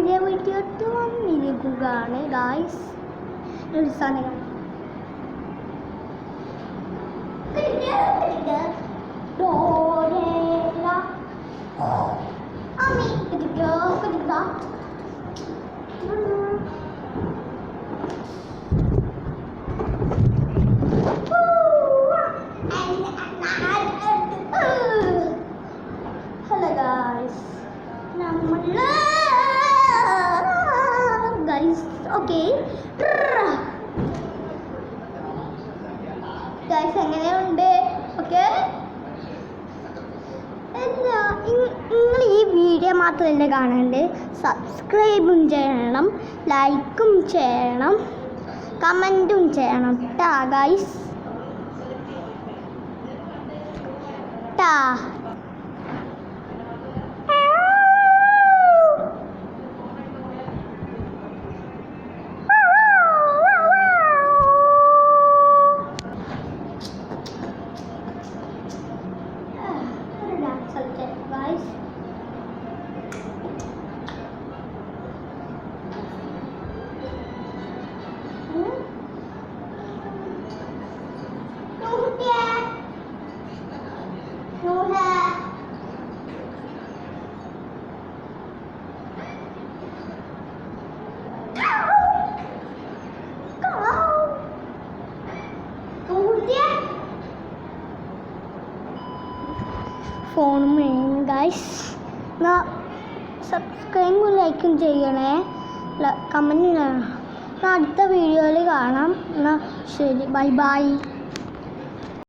പുതിയ വീഡിയോ വന്നിരിക്കുകയാണ് ഗായ്സ്. ഒരു സാധനം hello guys, guys okay guys എങ്ങനെയുണ്ട്? ഓക്കെ, നിങ്ങൾ ഈ വീഡിയോ മാത്രമല്ല കാണേണ്ടത്, സബ്സ്ക്രൈബും ചെയ്യണം, ലൈക്കും ചെയ്യണം, കമൻറ്റും ചെയ്യണം ടാ ഗൈസ് ടാ. ഫോണും വേണം ഗൈസ്. എന്നാൽ സബ്സ്ക്രൈബും ലൈക്കും ചെയ്യണേ, കമൻറ്റ് ചെയ്യണം. എന്നാൽ അടുത്ത വീഡിയോയിൽ കാണാം. എന്നാൽ ശരി, ബൈ ബൈ.